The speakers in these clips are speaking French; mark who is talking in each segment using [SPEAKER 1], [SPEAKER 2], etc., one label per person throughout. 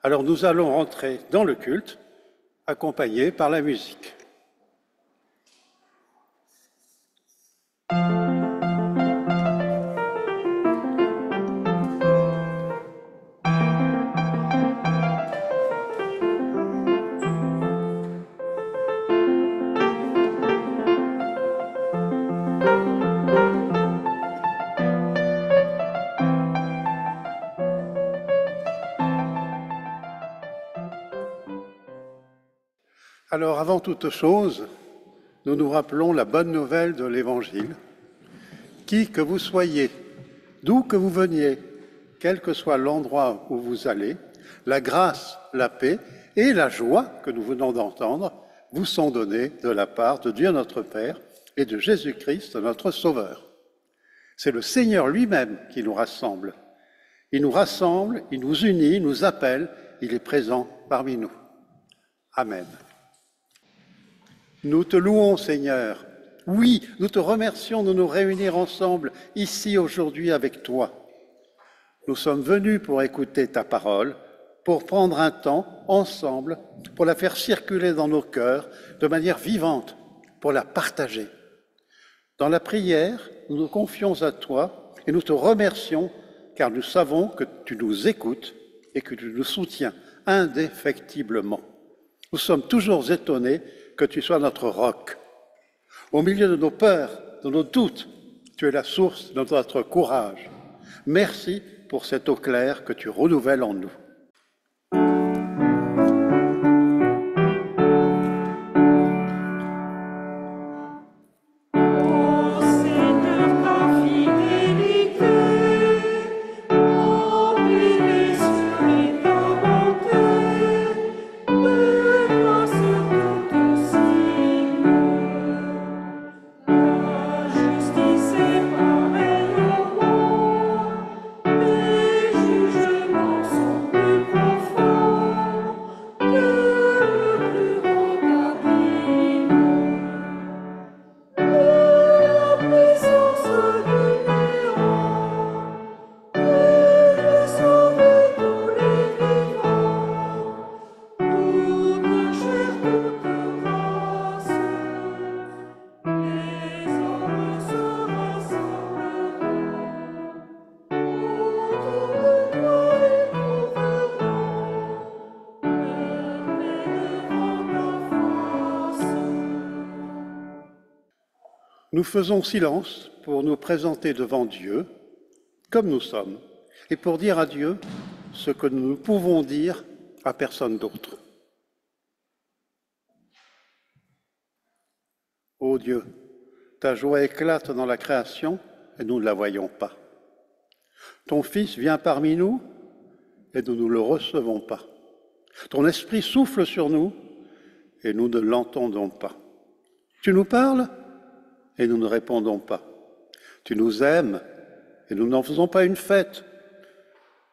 [SPEAKER 1] Alors nous allons rentrer dans le culte, accompagnés par la musique. Alors, avant toute chose, nous nous rappelons la bonne nouvelle de l'Évangile. Qui que vous soyez, d'où que vous veniez, quel que soit l'endroit où vous allez, la grâce, la paix et la joie que nous venons d'entendre vous sont donnés de la part de Dieu notre Père et de Jésus-Christ notre Sauveur. C'est le Seigneur lui-même qui nous rassemble. Il nous rassemble, il nous unit, il nous appelle, il est présent parmi nous. Amen. Nous te louons, Seigneur. Oui, nous te remercions de nous réunir ensemble ici aujourd'hui avec toi. Nous sommes venus pour écouter ta parole, pour prendre un temps ensemble, pour la faire circuler dans nos cœurs de manière vivante, pour la partager. Dans la prière, nous nous confions à toi et nous te remercions car nous savons que tu nous écoutes et que tu nous soutiens indéfectiblement. Nous sommes toujours étonnés que tu sois notre roc. Au milieu de nos peurs, de nos doutes, tu es la source de notre courage. Merci pour cette eau claire que tu renouvelles en nous. Nous faisons silence pour nous présenter devant Dieu, comme nous sommes, et pour dire à Dieu ce que nous ne pouvons dire à personne d'autre. Ô Dieu, ta joie éclate dans la création et nous ne la voyons pas. Ton Fils vient parmi nous et nous ne le recevons pas. Ton esprit souffle sur nous et nous ne l'entendons pas. Tu nous parles et nous ne répondons pas. Tu nous aimes et nous n'en faisons pas une fête.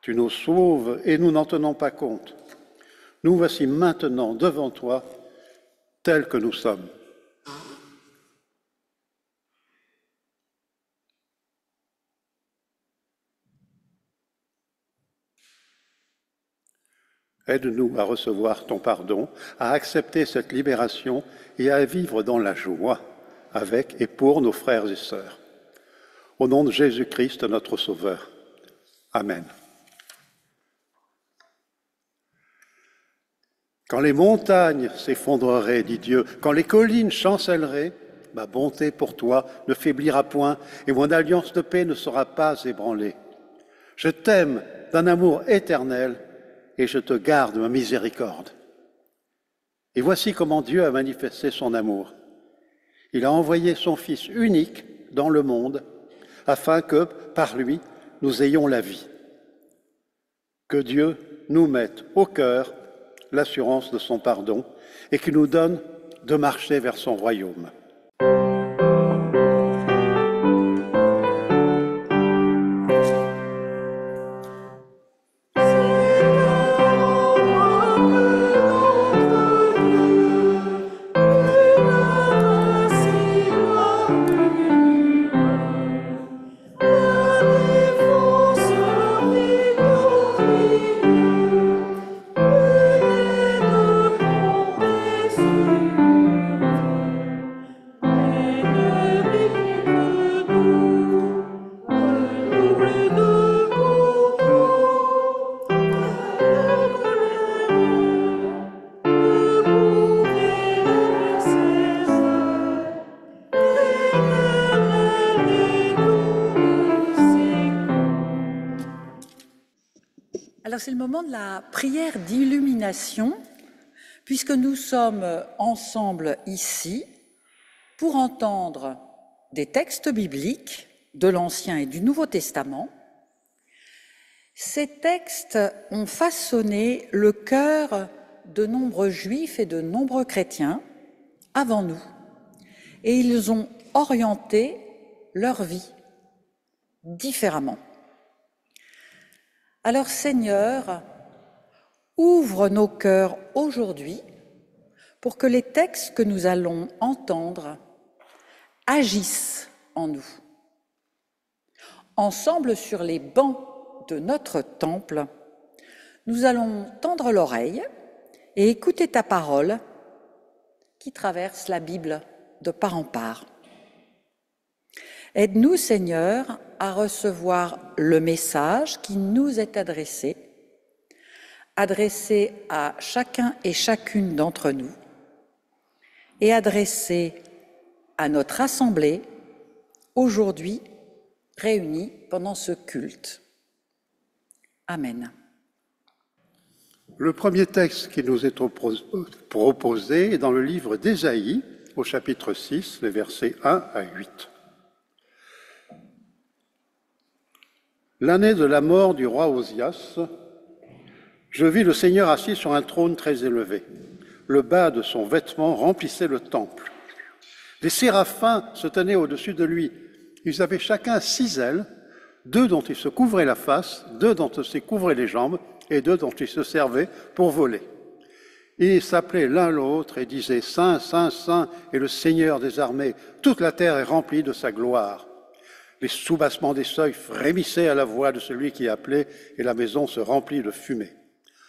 [SPEAKER 1] Tu nous sauves et nous n'en tenons pas compte. Nous voici maintenant devant toi, tels que nous sommes. Aide-nous à recevoir ton pardon, à accepter cette libération et à vivre dans la joie avec et pour nos frères et sœurs. Au nom de Jésus-Christ, notre Sauveur. Amen. Quand les montagnes s'effondreraient, dit Dieu, quand les collines chancelleraient, ma bonté pour toi ne faiblira point et mon alliance de paix ne sera pas ébranlée. Je t'aime d'un amour éternel et je te garde ma miséricorde. Et voici comment Dieu a manifesté son amour. Il a envoyé son Fils unique dans le monde afin que, par lui, nous ayons la vie. Que Dieu nous mette au cœur l'assurance de son pardon et qu'il nous donne de marcher vers son royaume.
[SPEAKER 2] Alors c'est le moment de la prière d'illumination, puisque nous sommes ensemble ici pour entendre des textes bibliques de l'Ancien et du Nouveau Testament. Ces textes ont façonné le cœur de nombreux juifs et de nombreux chrétiens avant nous, et ils ont orienté leur vie différemment. Alors Seigneur, ouvre nos cœurs aujourd'hui pour que les textes que nous allons entendre agissent en nous. Ensemble sur les bancs de notre temple, nous allons tendre l'oreille et écouter ta parole qui traverse la Bible de part en part. Aide-nous, Seigneur, à recevoir le message qui nous est adressé à chacun et chacune d'entre nous et adressé à notre assemblée aujourd'hui réunie pendant ce culte. Amen.
[SPEAKER 1] Le premier texte qui nous est proposé est dans le livre d'Ésaïe, au chapitre 6, les versets 1 à 8. L'année de la mort du roi Osias, je vis le Seigneur assis sur un trône très élevé. Le bas de son vêtement remplissait le temple. Des séraphins se tenaient au-dessus de lui. Ils avaient chacun 6 ailes, 2 dont ils se couvraient la face, 2 dont ils se couvraient les jambes, et 2 dont ils se servaient pour voler. Ils s'appelaient l'un l'autre et disaient « Saint, Saint, Saint est le Seigneur des armées, toute la terre est remplie de sa gloire ». Les soubassements des seuils frémissaient à la voix de celui qui appelait, et la maison se remplit de fumée.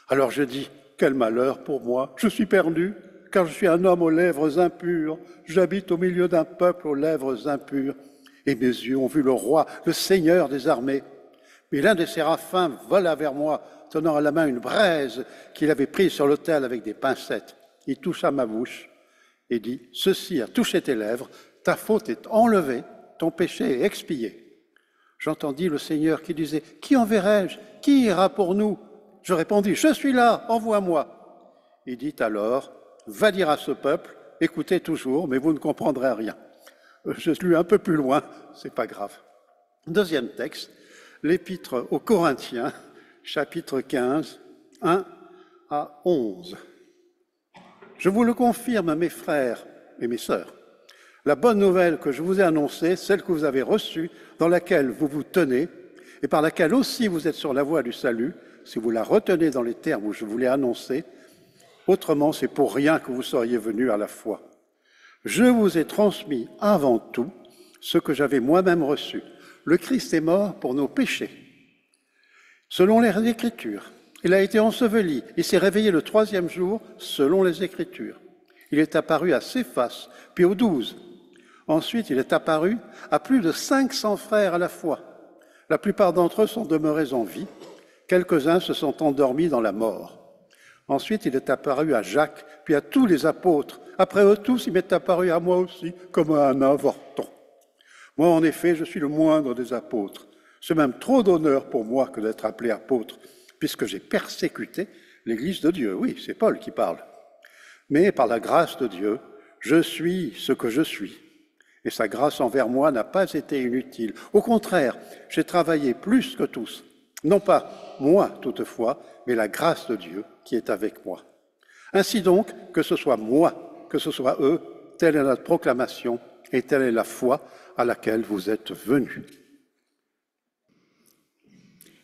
[SPEAKER 1] Alors je dis « Quel malheur pour moi, je suis perdu, car je suis un homme aux lèvres impures, j'habite au milieu d'un peuple aux lèvres impures, et mes yeux ont vu le roi, le Seigneur des armées. » Mais l'un des séraphins vola vers moi, tenant à la main une braise qu'il avait prise sur l'autel avec des pincettes. Il toucha ma bouche et dit « Ceci a touché tes lèvres, ta faute est enlevée, ton péché est expié. » J'entendis le Seigneur qui disait « Qui enverrai-je? Qui ira pour nous ?» Je répondis « Je suis là, envoie-moi. » Il dit alors « Va dire à ce peuple, écoutez toujours, mais vous ne comprendrez rien. » Je lus un peu plus loin, c'est pas grave. Deuxième texte, l'épître aux Corinthiens, chapitre 15, 1 à 11. Je vous le confirme, mes frères et mes sœurs, la bonne nouvelle que je vous ai annoncée, celle que vous avez reçue, dans laquelle vous vous tenez, et par laquelle aussi vous êtes sur la voie du salut, si vous la retenez dans les termes où je vous l'ai annoncée, autrement c'est pour rien que vous seriez venus à la foi. Je vous ai transmis avant tout ce que j'avais moi-même reçu. Le Christ est mort pour nos péchés. Selon les Écritures, il a été enseveli et s'est réveillé le 3e jour, selon les Écritures. Il est apparu à Céphas, puis aux 12. Ensuite, il est apparu à plus de 500 frères à la fois. La plupart d'entre eux sont demeurés en vie. Quelques-uns se sont endormis dans la mort. Ensuite, il est apparu à Jacques, puis à tous les apôtres. Après eux tous, il m'est apparu à moi aussi, comme à un avorton. Moi, en effet, je suis le moindre des apôtres. C'est même trop d'honneur pour moi que d'être appelé apôtre, puisque j'ai persécuté l'Église de Dieu. Oui, c'est Paul qui parle. Mais par la grâce de Dieu, je suis ce que je suis. Et sa grâce envers moi n'a pas été inutile. Au contraire, j'ai travaillé plus que tous. Non pas moi, toutefois, mais la grâce de Dieu qui est avec moi. Ainsi donc, que ce soit moi, que ce soit eux, telle est notre proclamation et telle est la foi à laquelle vous êtes venus.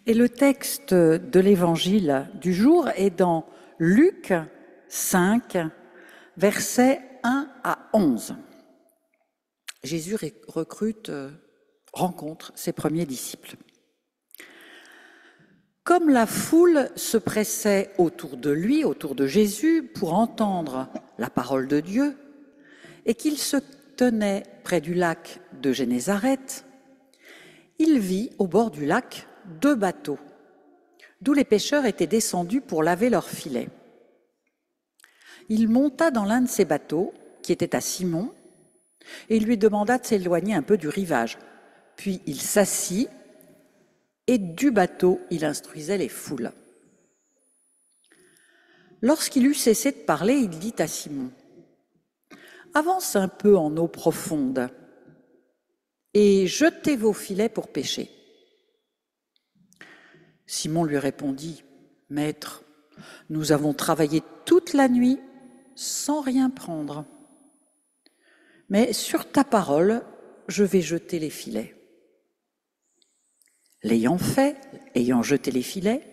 [SPEAKER 2] Et le texte de l'évangile du jour est dans Luc 5, versets 1 à 11. Jésus rencontre ses premiers disciples. Comme la foule se pressait autour de lui, autour de Jésus, pour entendre la parole de Dieu, et qu'il se tenait près du lac de Génézareth, il vit au bord du lac 2 bateaux, d'où les pêcheurs étaient descendus pour laver leurs filets. Il monta dans l'un de ces bateaux, qui était à Simon, et il lui demanda de s'éloigner un peu du rivage. Puis il s'assit, et du bateau, il instruisait les foules. Lorsqu'il eut cessé de parler, il dit à Simon, « Avance un peu en eau profonde et jetez vos filets pour pêcher. » Simon lui répondit, « Maître, nous avons travaillé toute la nuit sans rien prendre. Mais sur ta parole, je vais jeter les filets. » L'ayant fait, ayant jeté les filets,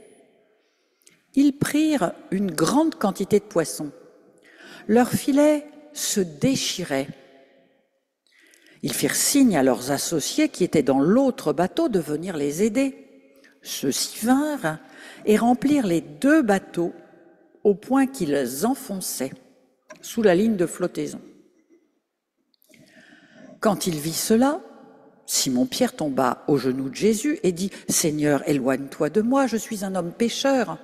[SPEAKER 2] ils prirent une grande quantité de poissons. Leurs filets se déchiraient. Ils firent signe à leurs associés qui étaient dans l'autre bateau de venir les aider. Ceux-ci vinrent et remplirent les 2 bateaux au point qu'ils enfonçaient sous la ligne de flottaison. Quand il vit cela, Simon-Pierre tomba aux genoux de Jésus et dit « Seigneur, éloigne-toi de moi, je suis un homme pécheur. »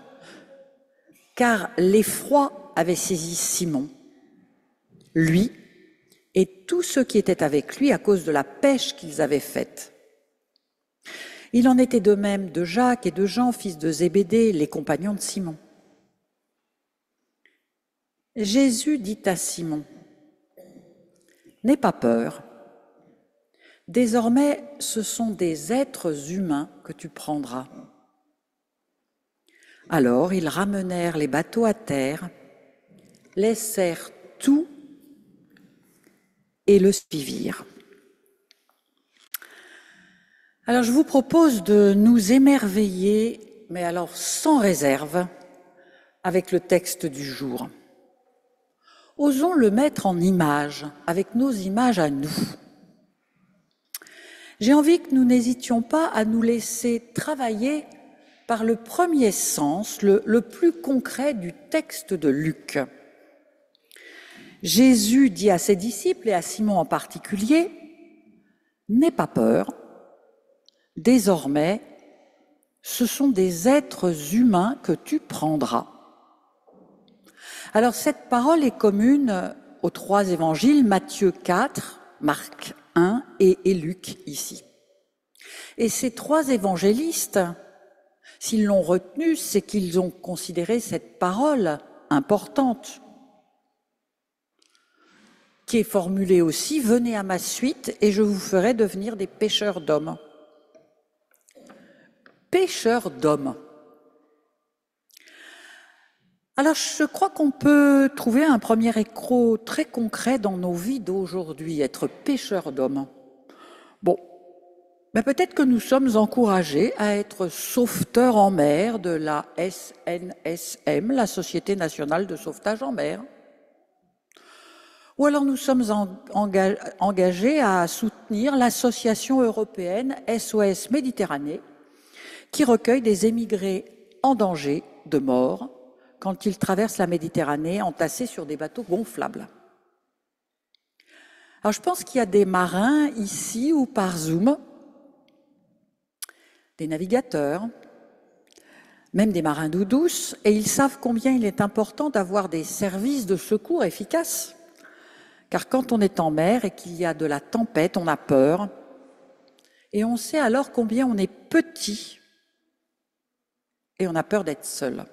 [SPEAKER 2] Car l'effroi avait saisi Simon, lui et tous ceux qui étaient avec lui à cause de la pêche qu'ils avaient faite. Il en était de même de Jacques et de Jean, fils de Zébédée, les compagnons de Simon. Jésus dit à Simon, « N'aie pas peur. Désormais, ce sont des êtres humains que tu prendras. » Alors, ils ramenèrent les bateaux à terre, laissèrent tout et le suivirent. Alors, je vous propose de nous émerveiller, mais alors sans réserve, avec le texte du jour. Osons le mettre en image, avec nos images à nous. J'ai envie que nous n'hésitions pas à nous laisser travailler par le premier sens, le plus concret du texte de Luc. Jésus dit à ses disciples, et à Simon en particulier, « N'aie pas peur, désormais, ce sont des êtres humains que tu prendras. » Alors cette parole est commune aux 3 évangiles, Matthieu 4, Marc 1 et Luc ici. Et ces 3 évangélistes, s'ils l'ont retenue, c'est qu'ils ont considéré cette parole importante, qui est formulée aussi « Venez à ma suite et je vous ferai devenir des pêcheurs d'hommes ». Pêcheurs d'hommes. Alors, je crois qu'on peut trouver un premier écho très concret dans nos vies d'aujourd'hui, être pêcheurs d'hommes. Bon, mais peut-être que nous sommes encouragés à être sauveteurs en mer de la SNSM, la Société nationale de sauvetage en mer. Ou alors nous sommes engagés à soutenir l'association européenne SOS Méditerranée, qui recueille des émigrés en danger de mort quand ils traversent la Méditerranée entassés sur des bateaux gonflables. Alors je pense qu'il y a des marins ici ou par Zoom, des navigateurs, même des marins d'eau douce, et ils savent combien il est important d'avoir des services de secours efficaces. Car quand on est en mer et qu'il y a de la tempête, on a peur, et on sait alors combien on est petit, et on a peur d'être seul.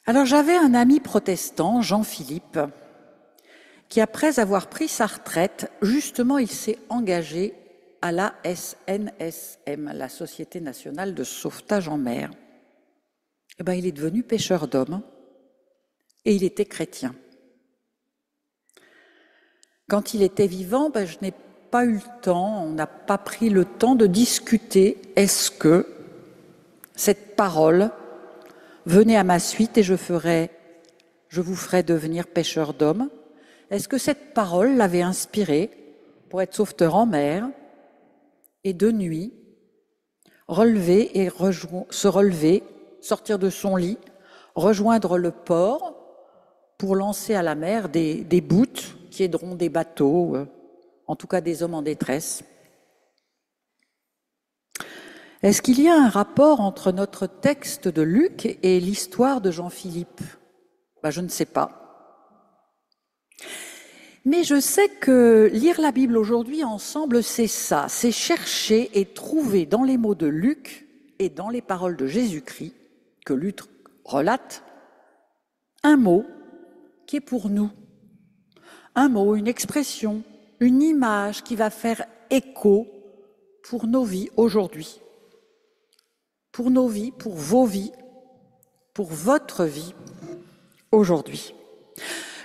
[SPEAKER 2] Alors j'avais un ami protestant, Jean-Philippe, qui après avoir pris sa retraite, justement il s'est engagé à la SNSM, la Société nationale de sauvetage en mer. Eh bien, il est devenu pêcheur d'hommes et il était chrétien. Quand il était vivant, je n'ai pas eu le temps, on n'a pas pris le temps de discuter, est-ce que cette parole « Venez à ma suite et je vous ferai devenir pêcheur d'hommes », est-ce que cette parole l'avait inspiré pour être sauveteur en mer et de nuit, se relever, sortir de son lit, rejoindre le port pour lancer à la mer des bouts qui aideront des bateaux, en tout cas des hommes en détresse. Est-ce qu'il y a un rapport entre notre texte de Luc et l'histoire de Jean-Philippe ? Je ne sais pas. Mais je sais que lire la Bible aujourd'hui ensemble, c'est ça, c'est chercher et trouver dans les mots de Luc et dans les paroles de Jésus-Christ, que Luc relate un mot qui est pour nous. Un mot, une expression, une image qui va faire écho pour nos vies aujourd'hui. Pour nos vies, pour vos vies, pour votre vie aujourd'hui.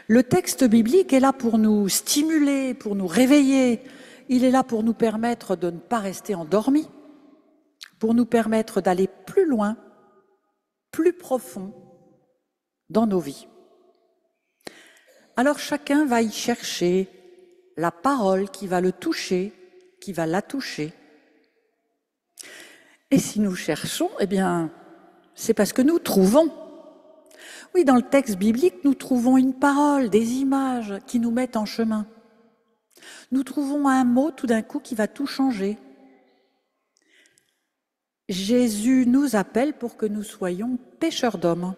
[SPEAKER 2] Le texte biblique est là pour nous stimuler, pour nous réveiller. Il est là pour nous permettre de ne pas rester endormis, pour nous permettre d'aller plus loin, plus profond dans nos vies. Alors chacun va y chercher la parole qui va le toucher, qui va la toucher. Et si nous cherchons, eh bien, c'est parce que nous trouvons. Oui, dans le texte biblique, nous trouvons une parole, des images qui nous mettent en chemin. Nous trouvons un mot tout d'un coup qui va tout changer. Jésus nous appelle pour que nous soyons pêcheurs d'hommes.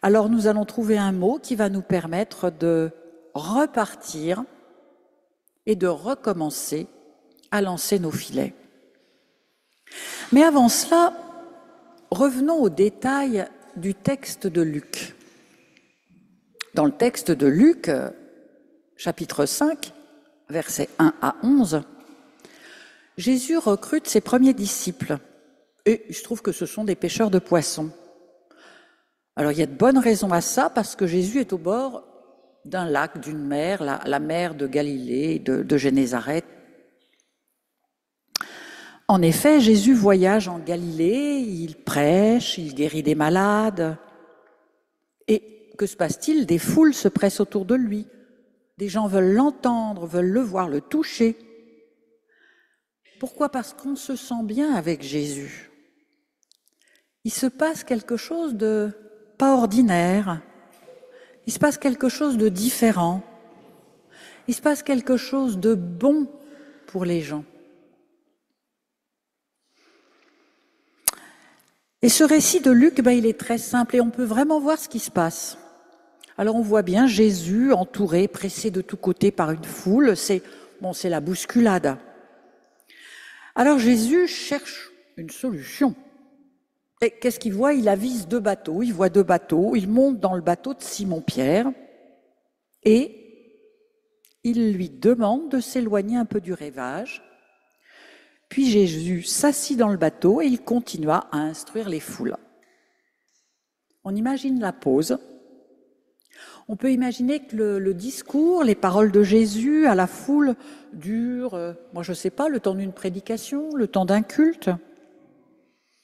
[SPEAKER 2] Alors nous allons trouver un mot qui va nous permettre de repartir et de recommencer à lancer nos filets. Mais avant cela, revenons aux détails du texte de Luc. Dans le texte de Luc, chapitre 5, versets 1 à 11, Jésus recrute ses premiers disciples. Et il se trouve que ce sont des pêcheurs de poissons. Alors il y a de bonnes raisons à ça, parce que Jésus est au bord d'un lac, d'une mer, la mer de Galilée, de Génézareth. En effet, Jésus voyage en Galilée, il prêche, il guérit des malades. Et que se passe-t-il? Des foules se pressent autour de lui. Des gens veulent l'entendre, veulent le voir, le toucher. Pourquoi? Parce qu'on se sent bien avec Jésus. Il se passe quelque chose de pas ordinaire. Il se passe quelque chose de différent. Il se passe quelque chose de bon pour les gens. Et ce récit de Luc, il est très simple et on peut vraiment voir ce qui se passe. Alors on voit bien Jésus entouré, pressé de tous côtés par une foule. C'est la bousculade. Alors Jésus cherche une solution. Et qu'est-ce qu'il voit? Il avise deux bateaux. Il voit deux bateaux. Il monte dans le bateau de Simon-Pierre et il lui demande de s'éloigner un peu du rivage. Puis Jésus s'assit dans le bateau et il continua à instruire les foules. On imagine la pause. On peut imaginer que le discours, les paroles de Jésus à la foule durent, je ne sais pas, le temps d'une prédication, le temps d'un culte,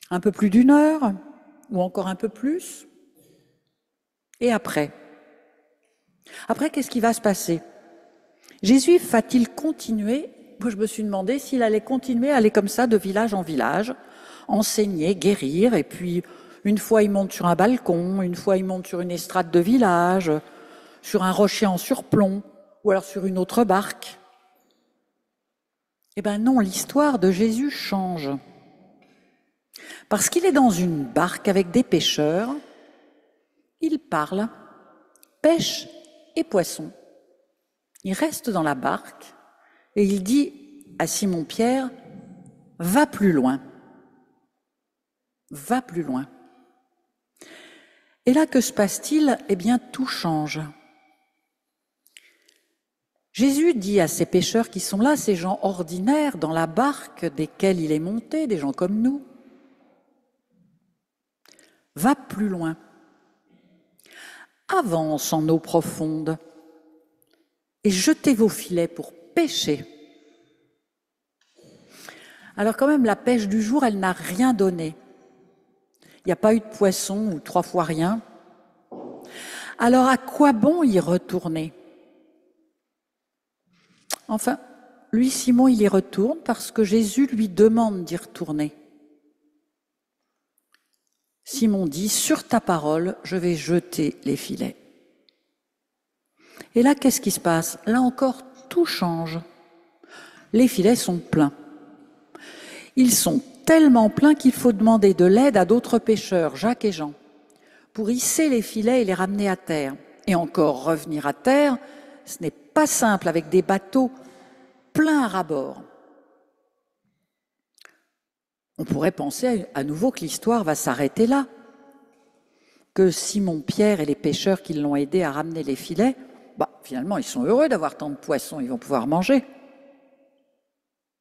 [SPEAKER 2] un peu plus d'une heure ou encore un peu plus. Et après, qu'est-ce qui va se passer? Jésus va-t-il continuer? Moi, je me suis demandé s'il allait continuer à aller comme ça de village en village, enseigner, guérir, et puis une fois il monte sur un balcon, une fois il monte sur une estrade de village, sur un rocher en surplomb, ou alors sur une autre barque. Eh bien non, l'histoire de Jésus change. Parce qu'il est dans une barque avec des pêcheurs, il parle, pêche et poisson. Il reste dans la barque et il dit à Simon-Pierre, « Va plus loin, va plus loin. » Et là, que se passe-t-il? Eh bien, tout change. Jésus dit à ces pêcheurs qui sont là, ces gens ordinaires dans la barque desquels il est monté, des gens comme nous, « Va plus loin, avance en eau profonde et jetez vos filets pour pêcher. » Alors quand même, la pêche du jour, elle n'a rien donné. Il n'y a pas eu de poisson ou 3 fois rien. Alors à quoi bon y retourner? Enfin, lui, Simon, il y retourne parce que Jésus lui demande d'y retourner. Simon dit, « Sur ta parole, je vais jeter les filets. » Et là, qu'est-ce qui se passe? Là encore, tout change. Les filets sont pleins. Ils sont tellement pleins qu'il faut demander de l'aide à d'autres pêcheurs, Jacques et Jean, pour hisser les filets et les ramener à terre. Et encore, revenir à terre, ce n'est pas simple avec des bateaux pleins à ras-bord. On pourrait penser à nouveau que l'histoire va s'arrêter là. que Simon-Pierre et les pêcheurs qui l'ont aidé à ramener les filets, finalement, ils sont heureux d'avoir tant de poissons, ils vont pouvoir manger.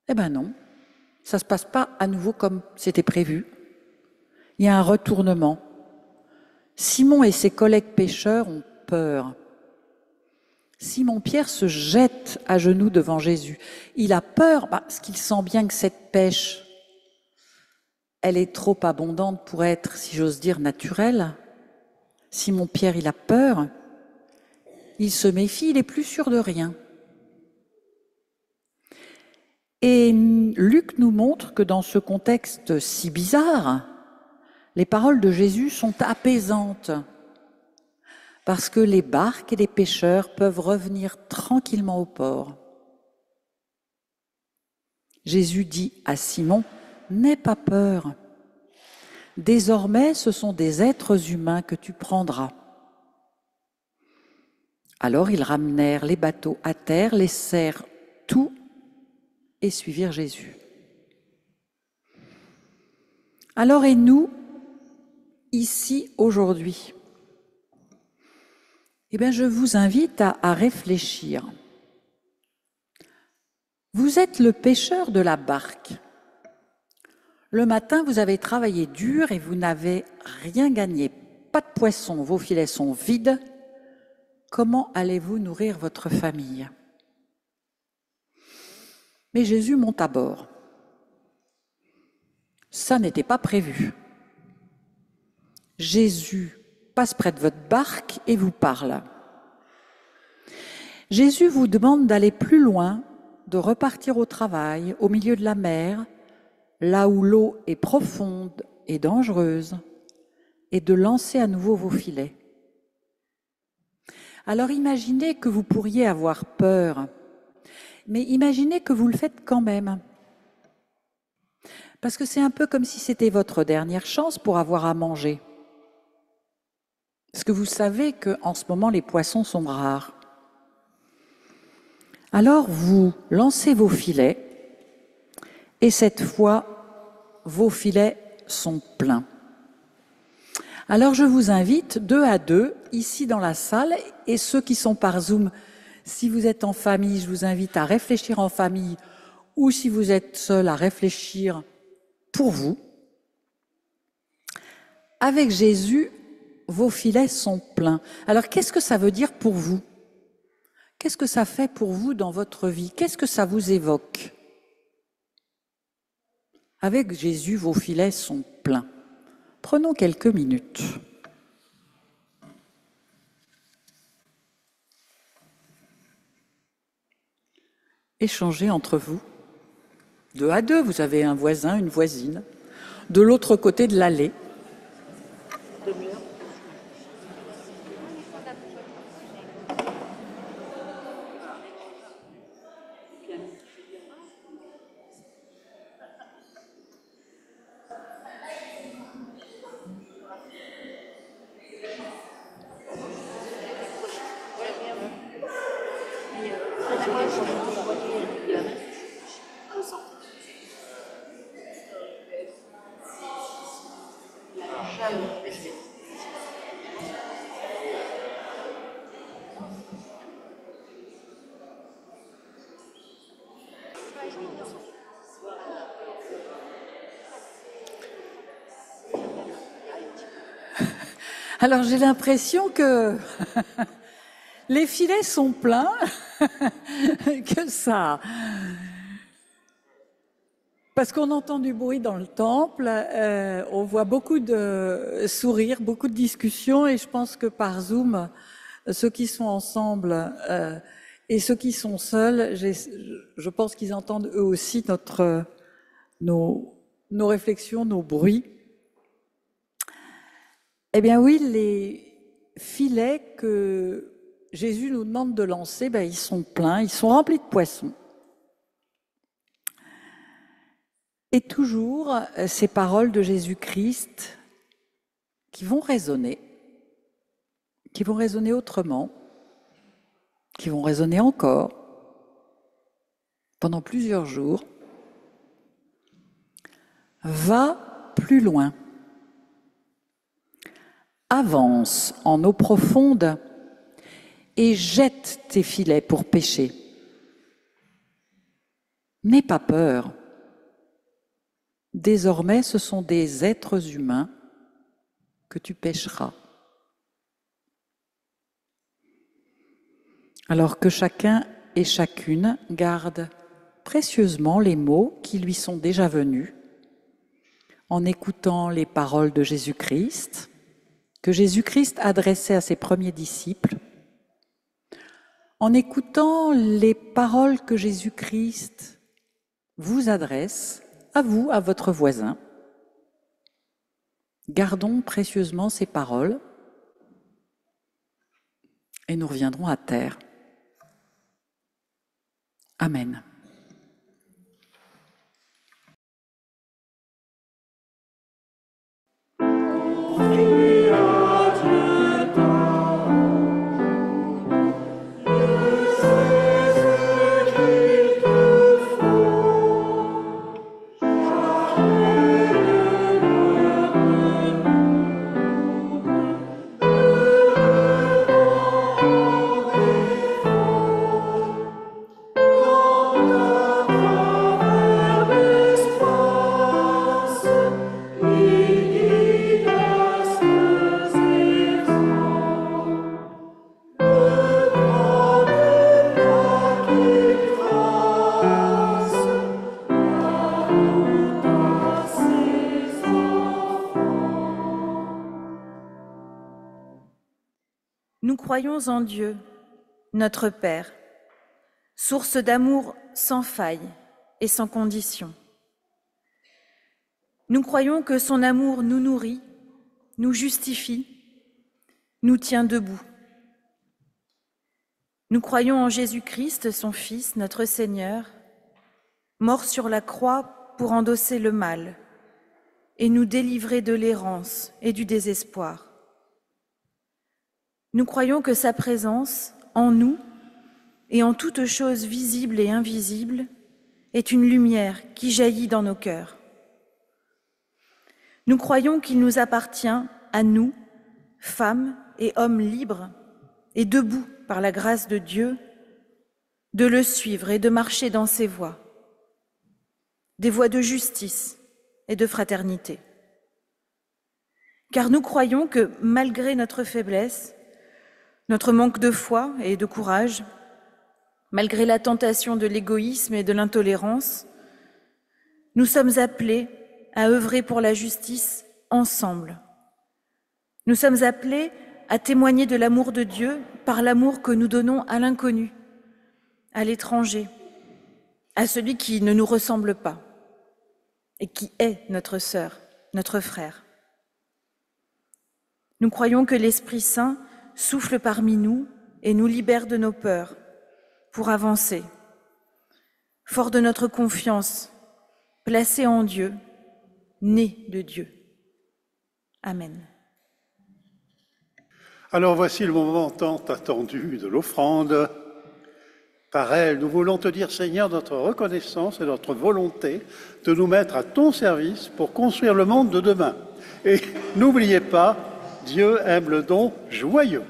[SPEAKER 2] Eh bien non, ça ne se passe pas à nouveau comme c'était prévu. Il y a un retournement. Simon et ses collègues pêcheurs ont peur. Simon-Pierre se jette à genoux devant Jésus. Il a peur parce qu'il sent bien que cette pêche, elle est trop abondante pour être, si j'ose dire, naturelle. Simon-Pierre, il a peur. Il se méfie, il n'est plus sûr de rien. Et Luc nous montre que dans ce contexte si bizarre, les paroles de Jésus sont apaisantes. Parce que les barques et les pêcheurs peuvent revenir tranquillement au port. Jésus dit à Simon, « N'aie pas peur. Désormais, ce sont des êtres humains que tu prendras. » Alors ils ramenèrent les bateaux à terre, laissèrent tout et suivirent Jésus. Alors et nous, ici, aujourd'hui, je vous invite à réfléchir. Vous êtes le pêcheur de la barque. Le matin, vous avez travaillé dur et vous n'avez rien gagné. Pas de poissons, vos filets sont vides. Comment allez-vous nourrir votre famille? Mais Jésus monte à bord. Ça n'était pas prévu. Jésus passe près de votre barque et vous parle. Jésus vous demande d'aller plus loin, de repartir au travail, au milieu de la mer, là où l'eau est profonde et dangereuse, et de lancer à nouveau vos filets. Alors imaginez que vous pourriez avoir peur, mais imaginez que vous le faites quand même. Parce que c'est un peu comme si c'était votre dernière chance pour avoir à manger. Parce que vous savez qu'en ce moment, les poissons sont rares. Alors vous lancez vos filets, et cette fois, vos filets sont pleins. Alors je vous invite 2 à 2, ici dans la salle, et ceux qui sont par Zoom, si vous êtes en famille, je vous invite à réfléchir en famille, ou si vous êtes seul, à réfléchir pour vous. Avec Jésus, vos filets sont pleins. Alors qu'est-ce que ça veut dire pour vous? Qu'est-ce que ça fait pour vous dans votre vie? Qu'est-ce que ça vous évoque? Avec Jésus, vos filets sont pleins. Prenons quelques minutes. Échangez entre vous. 2 à 2, vous avez un voisin, une voisine, de l'autre côté de l'allée. Alors j'ai l'impression que les filets sont pleins, que ça... Parce qu'on entend du bruit dans le temple, on voit beaucoup de sourires, beaucoup de discussions, et je pense que par Zoom, ceux qui sont ensemble et ceux qui sont seuls, je pense qu'ils entendent eux aussi nos réflexions, nos bruits. Eh bien oui, les filets que Jésus nous demande de lancer, ils sont pleins, ils sont remplis de poissons. Et toujours ces paroles de Jésus-Christ qui vont résonner autrement, qui vont résonner encore pendant plusieurs jours. Va plus loin. avance en eau profonde et jette tes filets pour pêcher. N'aie pas peur. Désormais, ce sont des êtres humains que tu pêcheras. Alors que chacun et chacune garde précieusement les mots qui lui sont déjà venus, en écoutant les paroles de Jésus-Christ, que Jésus-Christ adressait à ses premiers disciples, en écoutant les paroles que Jésus-Christ vous adresse, à vous, à votre voisin. Gardons précieusement ces paroles et nous reviendrons à terre. Amen.
[SPEAKER 3] Nous croyons en Dieu, notre Père, source d'amour sans faille et sans condition. Nous croyons que son amour nous nourrit, nous justifie, nous tient debout. Nous croyons en Jésus-Christ, son Fils, notre Seigneur, mort sur la croix pour endosser le mal et nous délivrer de l'errance et du désespoir. Nous croyons que sa présence en nous et en toutes choses visibles et invisibles est une lumière qui jaillit dans nos cœurs. Nous croyons qu'il nous appartient à nous, femmes et hommes libres et debout par la grâce de Dieu, de le suivre et de marcher dans ses voies, des voies de justice et de fraternité. Car nous croyons que malgré notre faiblesse, notre manque de foi et de courage, malgré la tentation de l'égoïsme et de l'intolérance, nous sommes appelés à œuvrer pour la justice ensemble. Nous sommes appelés à témoigner de l'amour de Dieu par l'amour que nous donnons à l'inconnu, à l'étranger, à celui qui ne nous ressemble pas et qui est notre sœur, notre frère. Nous croyons que l'Esprit Saint souffle parmi nous et nous libère de nos peurs pour avancer, fort de notre confiance, placée en Dieu, née de Dieu. Amen.
[SPEAKER 1] Alors voici le moment tant attendu de l'offrande. Par elle, nous voulons te dire, Seigneur, notre reconnaissance et notre volonté de nous mettre à ton service pour construire le monde de demain. Et n'oubliez pas, Dieu aime le don joyeux.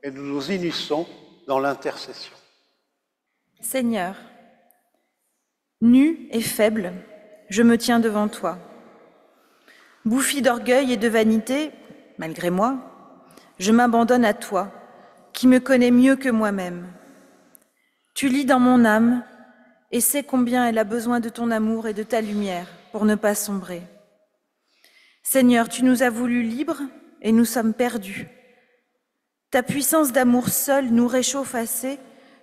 [SPEAKER 1] Et nous nous unissons dans l'intercession.
[SPEAKER 3] Seigneur, nu et faible, je me tiens devant toi. Bouffi d'orgueil et de vanité, malgré moi, je m'abandonne à toi, qui me connais mieux que moi-même. Tu lis dans mon âme et sais combien elle a besoin de ton amour et de ta lumière pour ne pas sombrer. Seigneur, tu nous as voulus libres et nous sommes perdus. Ta puissance d'amour seule nous réchauffe assez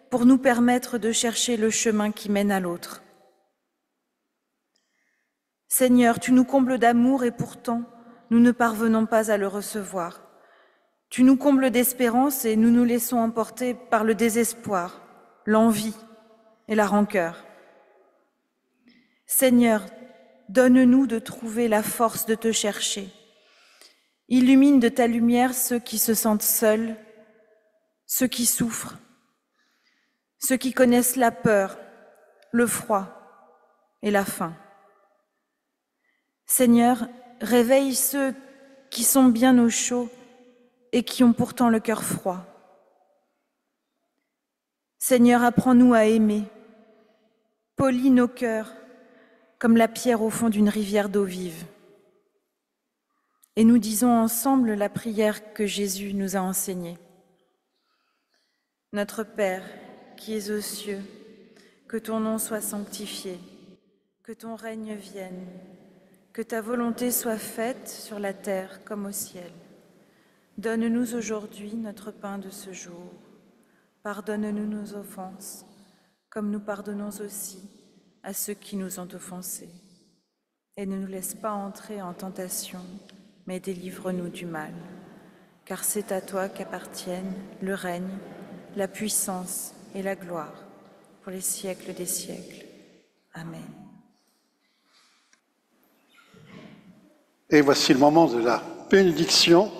[SPEAKER 3] pour nous permettre de chercher le chemin qui mène à l'autre. Seigneur, tu nous combles d'amour et pourtant, nous ne parvenons pas à le recevoir. Tu nous combles d'espérance et nous nous laissons emporter par le désespoir, l'envie et la rancœur. Seigneur, donne-nous de trouver la force de te chercher. Illumine de ta lumière ceux qui se sentent seuls, ceux qui souffrent, ceux qui connaissent la peur, le froid et la faim. Seigneur, réveille ceux qui sont bien au chaud et qui ont pourtant le cœur froid. Seigneur, apprends-nous à aimer. Polis nos cœurs comme la pierre au fond d'une rivière d'eau vive. Et nous disons ensemble la prière que Jésus nous a enseignée. Notre Père, qui es aux cieux, que ton nom soit sanctifié, que ton règne vienne, que ta volonté soit faite sur la terre comme au ciel. Donne-nous aujourd'hui notre pain de ce jour. Pardonne-nous nos offenses, comme nous pardonnons aussi à ceux qui nous ont offensés. Et ne nous laisse pas entrer en tentation, mais délivre-nous du mal. Car c'est à toi qu'appartiennent le règne, la puissance et la gloire pour les siècles des siècles. Amen.
[SPEAKER 1] Et voici le moment de la bénédiction.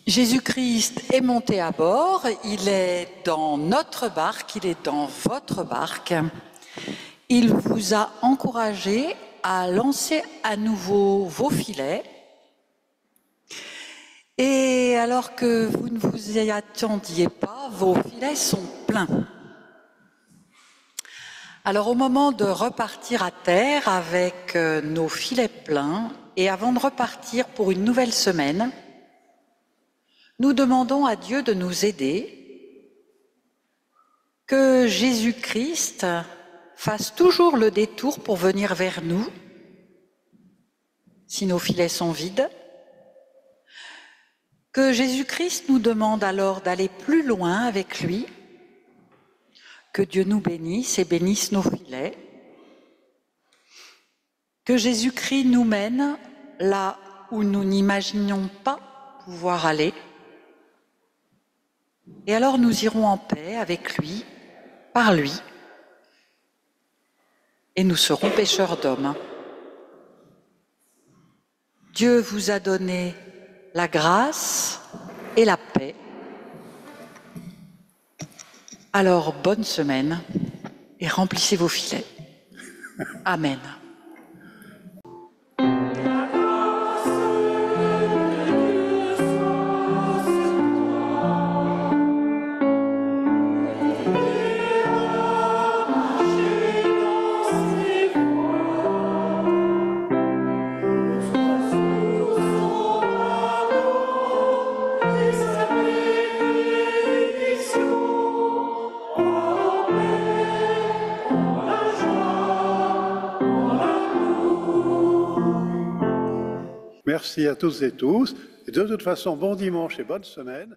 [SPEAKER 2] Jésus-Christ est monté à bord, il est dans notre barque, il est dans votre barque. Il vous a encouragé à lancer à nouveau vos filets. Et alors que vous ne vous y attendiez pas, vos filets sont pleins. Alors au moment de repartir à terre avec nos filets pleins, et avant de repartir pour une nouvelle semaine, nous demandons à Dieu de nous aider, que Jésus-Christ fasse toujours le détour pour venir vers nous, si nos filets sont vides, que Jésus-Christ nous demande alors d'aller plus loin avec lui, que Dieu nous bénisse et bénisse nos filets, que Jésus-Christ nous mène là où nous n'imaginions pas pouvoir aller, et alors nous irons en paix avec lui, par lui, et nous serons pêcheurs d'hommes. Dieu vous a donné la grâce et la paix. Alors, bonne semaine et remplissez vos filets. Amen.
[SPEAKER 1] Merci à tous et tous. Et de toute façon, bon dimanche et bonne semaine.